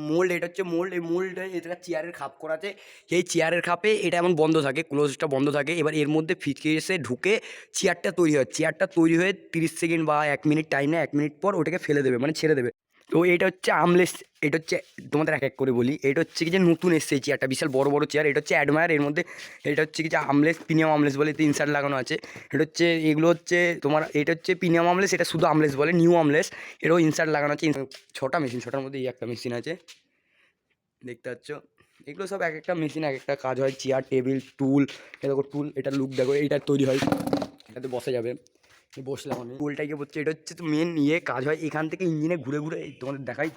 Mould, এটা হচ্ছে mould. এই মোল্ডে এটা চেয়ারের খাপ করা আছে। সেই চেয়ারের খাপে এটা এমন বন্ধ থাকে, ক্লোজটা বন্ধ থাকে। এবার এর মধ্যে ফিচকে এসে ঢুকে চেয়ারটা তৈরি হয়। চেয়ারটা তৈরি হয়ে 30 সেকেন্ড বা 1 মিনিট টাইম নেয়। 1 মিনিট পর ওটাকে ফেলে দেবে, মানে ছেড়ে দেবে। তো এটা হচ্ছে আমলেস। এটা হচ্ছে তোমাদের এক এক করে বলি। এটা হচ্ছে কি যে নতুন এসছে এই চেয়ারটা, বিশাল বড় বড় চেয়ার। এটা হচ্ছে অ্যাডমায়ার। এর মধ্যে এটা হচ্ছে কি যে আমলেস, প্রিমিয়াম আমলেস বলে 3 সাইড লাগানো আছে। এটা হচ্ছে এগুলো হচ্ছে তোমার, এটা হচ্ছে প্রিমিয়াম আমলেস, এটা শুধু আমলেস বলে, নিউ আমলেস। এটাও ইনসার্ট লাগানো আছে। 6টা মেশিন, 6টার মধ্যে এই একটা মেশিন আছে, দেখতে পাচ্ছ। এগুলো সব এক একটা মেশিন এক একটা কাজ হয়। চেয়ার, টেবিল, টুল। এ দেখো টুল, এটা লুক দেখো, এইটা তৈরি হয়, এটাতে বসে যাবে। বসলাম আমি, টুলটাকে বলছে। এটা হচ্ছে তো মেন কাজ হয় এখান থেকে ইঞ্জিনে ঘুরে ঘুরে। তোমাদের দেখাই,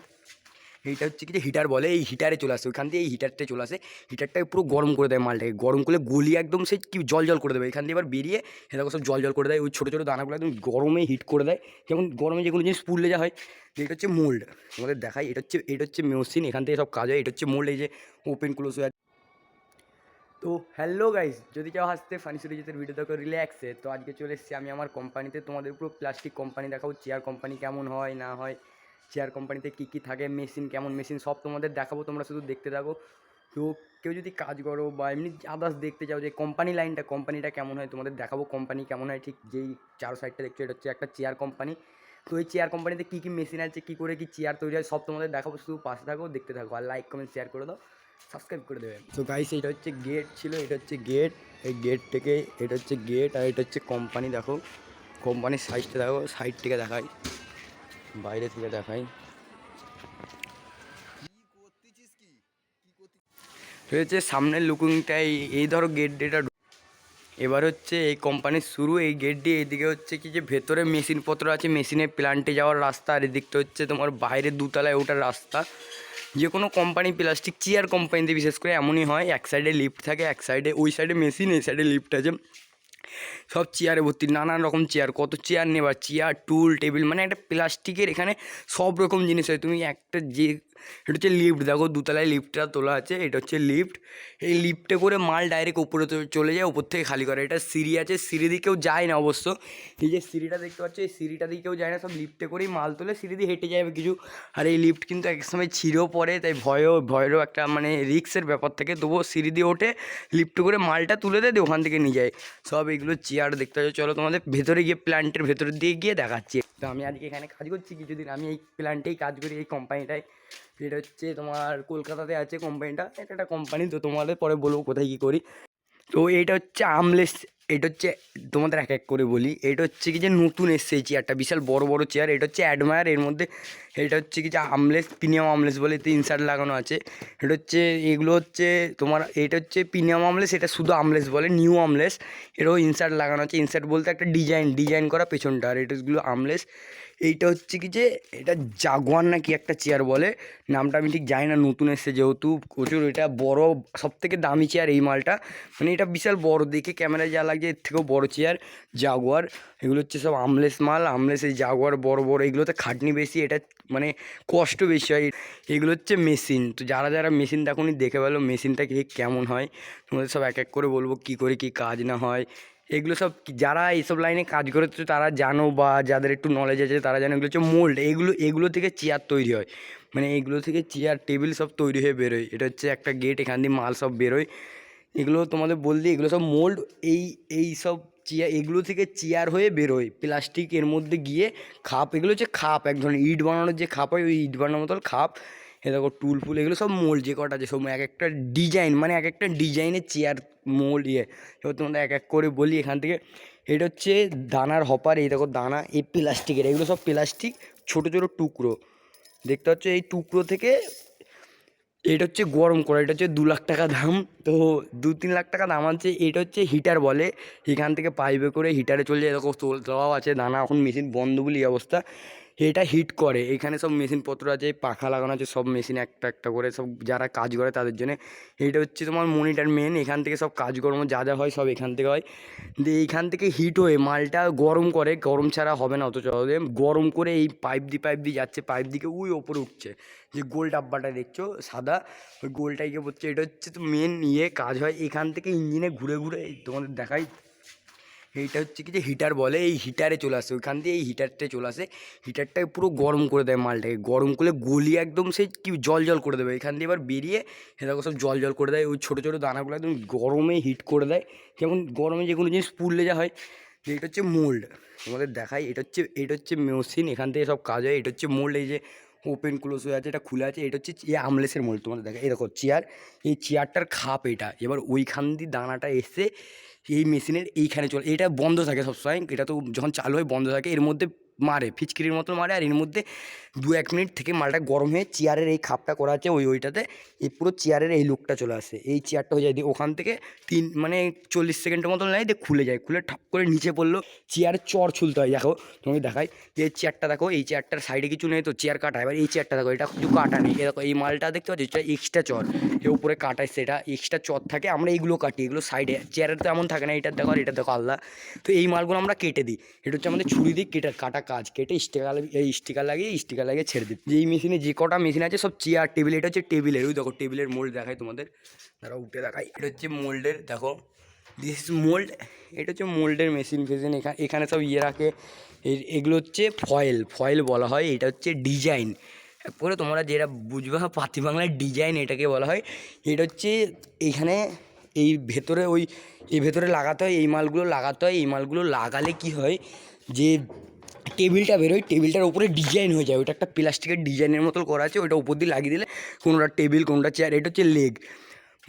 এইটা হচ্ছে কি যে হিটার বলে। এই হিটারে চলে আসে, ওইখান দিয়ে এই হিটারটায় চলে আসে। হিটারটাকে পুরো গরম করে দেয় মালটাকে, গরম করলে গলিয়ে একদম সে কি জল জল করে দেবে। এখান দিয়ে এবার বেরিয়ে এরকম সব জল জল করে দেয়। ওই ছোটো ছোটো দানাগুলো একদম গরমে হিট করে দেয়। যেমন গরমে যে কোনো জিনিস পুড়লে যা হয়। এটা হচ্ছে মোল্ড, তোমাদের দেখাই। এটা হচ্ছে মেশিন, এখান থেকে সব কাজ হয়। এটা হচ্ছে মোল্ড, এই যে ওপেন ক্লোজ হয়ে। তো হ্যালো গাইস, যদি চাও হাসতে ফানি সিরিজের ভিডিও দেখো রিল্যাক্সে, তো আজকে চলে এসেছি আমি আমার কোম্পানিতে। তোমাদের পুরো প্লাস্টিক কোম্পানি দেখাবো, চেয়ার কোম্পানি কেমন হয় না হয়, চেয়ার কোম্পানিতে কী কী থাকে, মেশিন কেমন মেশিন, সব তোমাদের দেখাবো। তোমরা শুধু দেখতে থাকো। তো কেউ যদি কাজ করো বা এমনি আদার্স দেখতে চাও যে কোম্পানি লাইনটা, কোম্পানিটা কেমন হয়, তোমাদের দেখাবো কোম্পানি কেমন হয়। ঠিক যেই চার সাইডটা দেখছো, এটা হচ্ছে একটা চেয়ার কোম্পানি। তো এই চেয়ার কোম্পানিতে কী কী মেশিন আছে, কী করে কী চেয়ার তৈরি হয়, সব তোমাদের দেখাবো। শুধু পাশে থাকো, দেখতে থাকো, আর লাইক কমেন্ট শেয়ার করে দাও, সাবস্ক্রাইব করে দেবেন। তো গাইস, এটা হচ্ছে গেট ছিল, এটা হচ্ছে গেট। এই গেট থেকে এটা হচ্ছে গেট, আর এটা হচ্ছে কোম্পানি। দেখো কোম্পানির সাইজটা দেখো, সাইড থেকে দেখাই, বাইরে থেকে দেখাই। হচ্ছে সামনের লুকিংটাই। এই ধরো গেট এটা, এবার হচ্ছে এই কোম্পানির শুরু। এই গেট দিয়ে এইদিকে হচ্ছে কি যে ভেতরে মেশিনপত্র আছে, মেশিনের প্ল্যান্টে যাওয়ার রাস্তা। আর এদিকটা হচ্ছে তোমার বাইরে দুতলায় ওঠার রাস্তা। যে কোনো কোম্পানি, প্লাস্টিক চেয়ার কোম্পানিতে বিশেষ করে এমনই হয়। এক সাইডে লিফট থাকে, এক সাইডে, ওই সাইডে মেশিন, এই সাইডে লিফট আছে। সব চেয়ারে ভর্তি, নানান রকম চেয়ার। কত চেয়ার নেবার, চেয়ার, টুল, টেবিল, মানে একটা প্লাস্টিকের এখানে সব রকম জিনিস হয়। তুমি একটা যে, এটা হচ্ছে লিফট, দেখো দুতলায় লিফটটা তোলা আছে। এটা হচ্ছে লিফট। এই লিফটে করে মাল ডাইরেক্ট উপরে চলে যায়, উপর থেকে খালি করে। এটা সিঁড়ি আছে, সিঁড়ি দিয়ে কেউ যায় না অবশ্য। এই যে সিঁড়িটা দেখতে পাচ্ছ, এই সিঁড়িটা দিয়ে কেউ যায় না, সব লিফটে করেই মাল তোলে। সিঁড়ি দিয়ে হেঁটে যাবে কিছু। আর এই লিফট কিন্তু এক সময় ছিঁড়েও পড়ে, তাই ভয়েরও একটা মানে রিস্কের ব্যাপার থাকে। তবুও সিঁড়ি দিয়ে ওঠে, লিফটে করে মালটা তুলে দেয়, দিয়ে ওখান থেকে নিয়ে যায় সব। এইগুলো চেয়ার দেখতে পাচ্ছ। চলো তোমাদের ভেতরে গিয়ে, প্ল্যান্টের ভেতরে দিয়ে গিয়ে দেখাচ্ছি। তো আমি আজকে এখানে কাজ করছি কিছুদিন, আমি এই প্ল্যান্টেই কাজ করি, এই কোম্পানিটায়। এটা হচ্ছে তোমার কলকাতাতে আছে কোম্পানিটা। এটা একটা কোম্পানি, তো তোমাদের পরে বলবো কোথায় কী করি। তো এইটা হচ্ছে আমলেস। এটা হচ্ছে তোমাদের এক এক করে বলি। এটা হচ্ছে কি যে নতুন এসছে এই চেয়ারটা, বিশাল বড় বড় চেয়ার। এটা হচ্ছে অ্যাডমায়ার। এর মধ্যে এটা হচ্ছে কি যে আমলেস, প্রিমিয়াম আমলেস বলে 3 সাইড লাগানো আছে। এটা হচ্ছে, এগুলো হচ্ছে তোমার, এটা হচ্ছে প্রিমিয়াম আমলেস, এটা শুধু আমলেস বলে, নিউ আমলেস। এটাও ইনসার্ট লাগানো আছে। ইনসার্ট বলতে একটা ডিজাইন করা পেছনটা। আর এটাগুলো আমলেস। এইটা হচ্ছে কি যে, এটা জাগুয়ার না কি একটা চেয়ার বলে, নামটা আমি ঠিক জানি না, নতুন এসছে যেহেতু প্রচুর। এটা বড়, সব থেকে দামি চেয়ার এই মালটা। মানে এটা বিশাল বড়, দেখে ক্যামেরায় যা লাগছে এর থেকেও বড় চেয়ার, জাগুয়ার। এগুলো হচ্ছে সব আমলেস মাল, আমলেস। এই জাগুয়ার বড় বড়, এগুলোতে খাটনি বেশি, এটা মানে কষ্ট বেশি হয়। এগুলো হচ্ছে মেশিন। তো যারা যারা মেশিন দেখুনি, দেখে বলো মেশিনটা কেমন হয়। তোমাদের সব এক এক করে বলবো কী করে কী কাজ না হয়। এগুলো সব যারা এইসব লাইনে কাজ করেছে তারা জানো, বা যাদের একটু নলেজ আছে তারা জানো। এগুলো হচ্ছে মোল্ড। এগুলো থেকে চেয়ার তৈরি হয়, মানে এগুলো থেকে চেয়ার, টেবিল সব তৈরি হয়ে বেরোয়। এটা হচ্ছে একটা গেট, এখান দিয়ে মাল সব বেরোয়। এগুলো তোমাদের বলতে, এগুলো সব মোল্ড। এই এই সব চেয়ার, এগুলো থেকে চেয়ার হয়ে বেরোয় প্লাস্টিক, এর মধ্যে গিয়ে খাপ। এগুলো হচ্ছে খাপ, এক ধরনের ইট বানানোর যে খাপ হয়, ওই ইট বানানোর মতো খাপ। এ দেখো টুল ফুল, এগুলো সব মোল্ড যে কটা আছে সব এক একটা ডিজাইন, মানে এক একটা ডিজাইনের চেয়ার মোল্ড। এবার তোমাদের এক এক করে বলি এখান থেকে। এটা হচ্ছে দানার হপার। এই দেখো দানা, এই প্লাস্টিকের, এগুলো সব প্লাস্টিক, ছোটো ছোটো টুকরো দেখতে পাচ্ছ। এই টুকরো থেকে এটা হচ্ছে গরম করা। এটা হচ্ছে 2 লাখ টাকা দাম। তো 2-3 লাখ টাকা দাম আছে। এটা হচ্ছে হিটার বলে। এখান থেকে পাইপে করে হিটারে চলে যায়, এরকম তোলাও আছে দানা। এখন মেশিন বন্ধ বলে এই অবস্থা। এটা হিট করে। এখানে সব মেশিনপত্র আছে, পাখা লাগানো আছে, সব মেশিন একটা একটা করে, সব যারা কাজ করে তাদের জন্য। এটা হচ্ছে তোমার মনিটর মেন। এখান থেকে সব কাজকর্ম যা যা হয় সব এখান থেকে হয়। দিয়ে এইখান থেকে হিট হয়ে মালটা গরম করে, গরম ছাড়া হবে না, অথচ গরম করে এই পাইপ দিয়ে যাচ্ছে, পাইপ দিকে ওই ওপরে উঠছে। যে গোল ডাব্বাটা দেখছো সাদা, ওই গোলটাই গিয়ে পড়ছে। এটা হচ্ছে তো মেন কাজ হয়। এখান থেকে ইঞ্জিনে ঘুরে ঘুরে তোমাদের দেখাই, এইটা হচ্ছে কি যে হিটার বলে, এই হিটারে চলে আসে, ওইখান দিয়ে এই হিটারটায় চলে আসে, হিটারটাকে পুরো গরম করে দেয় মালটাকে, গরম করলে গলিয়ে একদম সেই কি জল জল করে দেবে, এখান দিয়ে এবার বেরিয়ে এরকম সব জল জল করে দেয়, ওই ছোটো ছোটো দানাগুলো একদম গরমে হিট করে দেয়, যেমন গরমে যে কোনো জিনিস পুড়লে যা হয়। এটা হচ্ছে মোল্ড, তোমাদের দেখাই, এটা হচ্ছে মেশিন, এখান থেকে সব কাজ হয়। এটা হচ্ছে মোল্ড, এই যে ওপেন ক্লোজ হয়ে আছে, এটা খুলে আছে, এটা হচ্ছে আমলেসের মোল্ড। তোমাদের দেখা এই দেখো চেয়ার, এই চেয়ারটার খাপ এটা, এবার ওইখান দিয়ে দানাটা এসে এই মেশিনের এইখানে চলে, এটা বন্ধ থাকে সবসময়, এটা তো যখন চালু হয় বন্ধ থাকে, এর মধ্যে মারে ফিচকিরির মতো মারে, আর এর মধ্যে 2-1 মিনিট থেকে মালটা গরম হয়ে চেয়ারের এই খাপটা করা আছে ওইটাতে, এই পুরো চেয়ারের এই লুকটা চলে আসে, এই চেয়ারটা হয়ে যায় দিয়ে ওখান থেকে 40 সেকেন্ডের মতো নেয় দিয়ে খুলে যায়, খুলে ঠাপ করে নিচে পড়লো, চেয়ারের চর ছুলতে হয়। দেখো তোমাকে দেখাই, এই চেয়ারটা দেখো, এই চেয়ারটার সাইডে কিছু নেই তো চেয়ার কাটা, এবার এই চেয়ারটা দেখো, এটা কিছু কাটা নেই, দেখো এই মালটা দেখতে পাচ্ছি, এটা এক্সট্রা চর, এর উপরে কাটায় সেটা এক্সট্রা চর থাকে, আমরা এইগুলো কাটি, এগুলো সাইডে, চেয়ারের তো এমন থাকে না, এটা দেখো আর এটা দেখো আলাদা, তো এই মালগুলো আমরা কেটে দিই, এটা হচ্ছে আমাদের ছুরি দিয়ে কাটা কাজ, কেটে স্টিকার লাগিয়ে ছেড়ে দিই। এই মেশিনে যে কটা মেশিন আছে সব চেয়ার টেবিল, এটা হচ্ছে টেবিলের, ওই দেখো টেবিলের মোল্ড দেখায় তোমাদের, তারা উঠে দেখায়, এটা হচ্ছে মোল্ডের, দেখো দিস ইজ মোল্ড, এটা হচ্ছে মোল্ডের মেশিন ফেশিন, এখানে সব রাখে, এগুলো হচ্ছে ফয়েল বলা হয়, এটা হচ্ছে ডিজাইন, পরে তোমরা যেটা বুঝবে পাতি বাংলার ডিজাইন এটাকে বলা হয়। এটা হচ্ছে এইখানে এই ভেতরে এই ভেতরে লাগাতে হয়, এই মালগুলো লাগাতে হয়, এই মালগুলো লাগালে কি হয় যে টেবিলটা বেরোয়, টেবিলটার উপরে ডিজাইন হয়ে যায়, ওটা একটা প্লাস্টিকের ডিজাইনের মতো করা আছে, ওইটা উপর দিয়ে লাগিয়ে দিলে কোনোটা টেবিল কোনোটা চেয়ার, এটা হচ্ছে লেগ,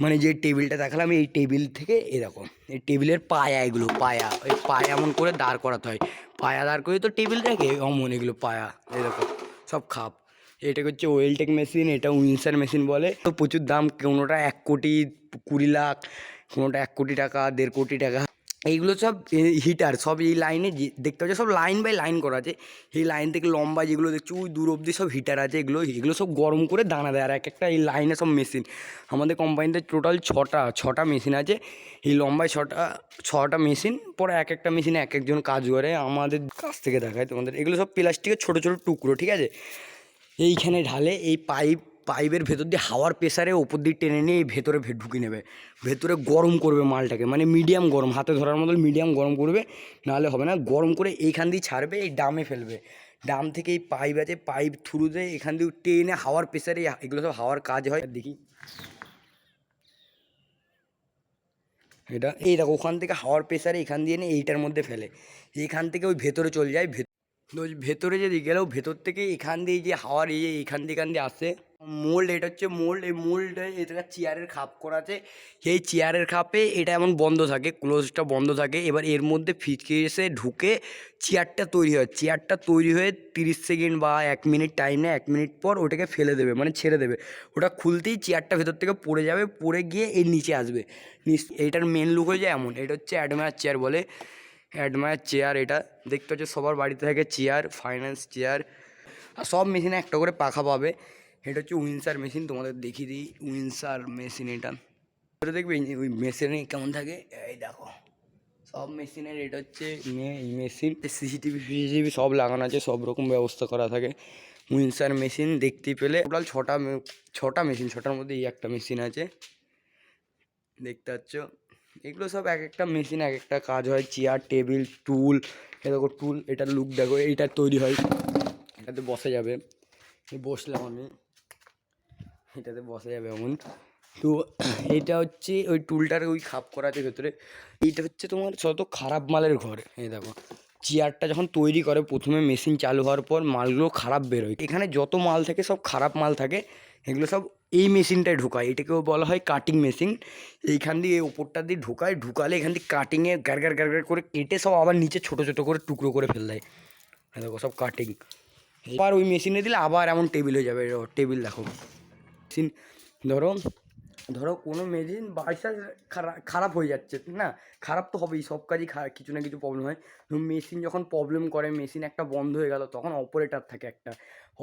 মানে যে টেবিলটা দেখালাম এই টেবিল থেকে এরকম, এই টেবিলের পায়া, এগুলো পায়া, ওই পায়া এমন করে দাঁড় করাতে হয়, পায়া দাঁড় করে তো টেবিল রাখে অমন, এগুলো পায়া এরকম সব খাপ। এটা হচ্ছে ওয়েলটেক মেশিন, এটা উইন্সার মেশিন বলে, তো প্রচুর দাম, কোনোটা 1,20,00,000, কোনোটা 1,00,00,000 টাকা, 1.5 কোটি টাকা, এইগুলো সব হিটার, সব এই লাইনে দেখতে পাচ্ছ সব লাইন বাই লাইন করা আছে, এই লাইন থেকে লম্বা যেগুলো দেখছো ওই দূর অবধি সব হিটার আছে, এগুলো সব গরম করে দানা দেয়, আর একটা এই লাইনে সব মেশিন, আমাদের কোম্পানিতে টোটাল ছটা মেশিন আছে, এই লম্বায় ছটা মেশিন, পরে একটা মেশিনে একজন কাজ করে, আমাদের কাছ থেকে দেখায় তোমাদের, এগুলো সব প্লাস্টিকের ছোটো ছোটো টুকরো, ঠিক আছে, এইখানে ঢালে, এই পাইপের ভেতর দিয়ে হাওয়ার প্রেসারে ওপর দিয়ে টেনে নিয়ে এই ভেতরে ঢুকে নেবে, ভেতরে গরম করবে মালটাকে, মানে মিডিয়াম গরম, হাতে ধরার মতো মিডিয়াম গরম করবে, নাহলে হবে না, গরম করে এইখান দিয়ে ছাড়বে, এই ডামে ফেলবে, ডাম থেকে এই পাইপ আছে, পাইপ থ্রু দিয়ে এখান দিয়ে টেনে হাওয়ার প্রেসারে, এগুলো সব হাওয়ার কাজ হয়, দেখি এটা এই দেখো, ওখান থেকে হাওয়ার প্রেসারে এখান দিয়ে নিয়ে এইটার মধ্যে ফেলে, এইখান থেকে ওই ভেতরে চলে যায়, তো ভেতরে যদি গেলেও ভেতর থেকে এখান দিয়ে যে হাওয়ার এখান দিয়ে আসে মোল্ড, এটা হচ্ছে মোল্ড, এই মোল্ডে এটা চেয়ারের খাপ করা আছে, সেই চেয়ারের খাপে এটা এমন বন্ধ থাকে, ক্লোজটা বন্ধ থাকে, এবার এর মধ্যে ফিচকে এসে ঢুকে চেয়ারটা তৈরি হয়, চেয়ারটা তৈরি হয়ে 30 সেকেন্ড বা 1 মিনিট টাইম নেয়, 1 মিনিট পর ওটাকে ফেলে দেবে, মানে ছেড়ে দেবে, ওটা খুলতেই চেয়ারটা ভেতর থেকে পড়ে যাবে, পড়ে গিয়ে এর নিচে আসবে, এইটার মেন লুক হয়ে যায় এমন, এটা হচ্ছে অ্যাডমায়ার চেয়ার বলে, অ্যাডমায়ার চেয়ার, এটা দেখতে হচ্ছে সবার বাড়িতে থাকে চেয়ার, ফাইন্যান্স চেয়ার, আর সব মেশিনে একটা করে পাখা পাবে, এটা হচ্ছে উইন্সার মেশিন, তোমাদের দেখিয়ে দিই উইন্সার মেশিন, এটা দেখবে ওই মেশিনে কেমন থাকে, এই দেখো সব মেশিনের, এটা হচ্ছে মেশিন, সিসিটিভি সব লাগানো আছে, সব রকম ব্যবস্থা করা থাকে, উইন্সার মেশিন দেখতে পেলে টোটাল ছটা মেশিন, ছটার মধ্যে এই একটা মেশিন আছে, দেখতে পাচ্ছ, এগুলো সব একটা মেশিন একটা কাজ হয়, চেয়ার টেবিল টুল, এ দেখো টুল, এটার লুক দেখো, এইটার তৈরি হয়, এটাতে বসে যাবে, বসলাম আমি, এটাতে বসা যাবে এমন, তো এইটা হচ্ছে ওই টুলটার ওই খাপ করা আছে ভেতরে, এইটা হচ্ছে তোমার যত খারাপ মালের ঘর, এই দেখো চেয়ারটা যখন তৈরি করে প্রথমে মেশিন চালু হওয়ার পর মালগুলো খারাপ বেরোয়, এখানে যত মাল থাকে সব খারাপ মাল থাকে, এগুলো সব এই মেশিনটায় ঢোকায়, এটাকেও বলা হয় কাটিং মেশিন, এইখান দিয়ে এই ওপরটা দিয়ে ঢুকালে এখান থেকে কাটিংয়ে গার করে কেটে সব আবার নিচে ছোটো ছোটো করে টুকরো করে ফেল দেয়, দেখো সব কাটিং, এবার ওই মেশিনে দিলে আবার এমন টেবিল হয়ে যাবে, টেবিল দেখো মেশিন, ধরো ধরো কোনো মেশিন বাইচান্স খারাপ হয়ে যাচ্ছে না, খারাপ তো হবেই, সব কাজই কিছু না কিছু প্রবলেম হয়, মেশিন যখন প্রবলেম করে, মেশিন একটা বন্ধ হয়ে গেল, তখন অপারেটর থাকে একটা,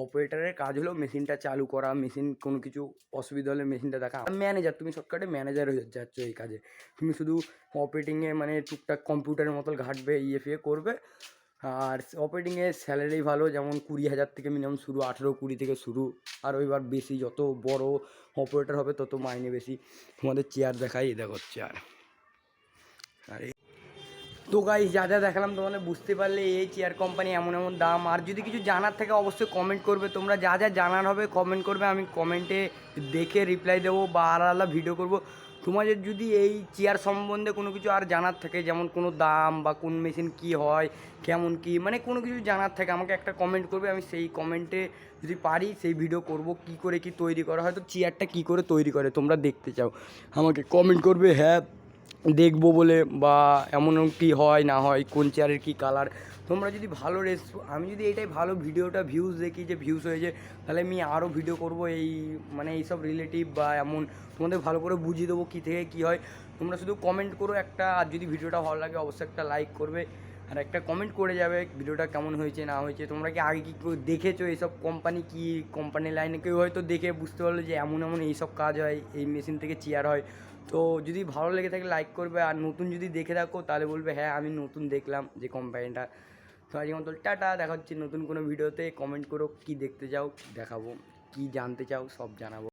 অপারেটরের কাজ হলো মেশিনটা চালু করা, মেশিন কোনো কিছু অসুবিধা হলে মেশিনটা দেখা, ম্যানেজার, তুমি শর্টকাটে ম্যানেজার হয়ে যাচ্ছ এই কাজে, তুমি শুধু অপারেটিংয়ে মানে টুকটাক কম্পিউটারের মতো ঘাটবে, ফিয়ে করবে, আর অপারেটিংয়ে স্যালারি ভালো, যেমন 20,000 থেকে মিনিমাম শুরু, 18-20 থেকে শুরু, আর ওইবার বেশি, যত বড় অপারেটর হবে তত মাইনে বেশি, তোমাদের চেয়ার দেখাই, দেখো চেয়ার, আর তো গাইস যা যা দেখালাম তোমাদের বুঝতে পারলে এই চেয়ার কোম্পানি এমন এমন দাম। আর যদি কিছু জানার থাকে অবশ্যই কমেন্ট করবে, তোমরা যা যা জানার হবে কমেন্ট করবে, আমি কমেন্টে দেখে রিপ্লাই দেবো বা আলাদা ভিডিও করব। তোমাদের যদি এই চেয়ার সম্বন্ধে কোনো কিছু আর জানার থাকে, যেমন কোনো দাম বা কোন মেশিন কী হয়, কেমন কী, মানে কোনো কিছু জানার থাকে আমাকে একটা কমেন্ট করবে, আমি সেই কমেন্টে যদি পারি সেই ভিডিও করব। কী করে কী তৈরি করা হয়, তো চেয়ারটা কী করে তৈরি করে তোমরা দেখতে চাও আমাকে কমেন্ট করবে, হ্যাঁ দেখবো বলে, বা এমন কি হয় না হয়, কোন চেয়ারের কী কালার। তোমরা যদি ভালো আমি যদি এটাই ভালো ভিডিওটা ভিউজ দেখি যে ভিউজ হয়েছে, তাহলে আমি আরও ভিডিও করব এই মানে এইসব রিলেটিভ বা এমন তোমাদের ভালো করে বুঝিয়ে দেবো কী থেকে কী হয়। তোমরা শুধু কমেন্ট করো একটা, আর যদি ভিডিওটা ভালো লাগে অবশ্যই একটা লাইক করবে আর একটা কমেন্ট করে যাবে ভিডিওটা কেমন হয়েছে না হয়েছে। তোমরা কি আগে কি দেখেছো এইসব কোম্পানি, কি কোম্পানি লাইনে কেউ হয়তো দেখে বুঝতে পারলো যে এমন এমন এইসব কাজ হয়, এই মেশিন থেকে চেয়ার হয়। তো যদি ভালো লেগে থাকে লাইক করবে, আর নতুন যদি দেখে থাকো তাহলে বলবে হ্যাঁ আমি নতুন দেখলাম যে কোম্পানিটা। তো আজকে মতো টাটা, দেখা হচ্ছে নতুন কোনো ভিডিওতে। কমেন্ট করো কী দেখতে চাও দেখাবো, কী জানতে চাও সব জানাবো।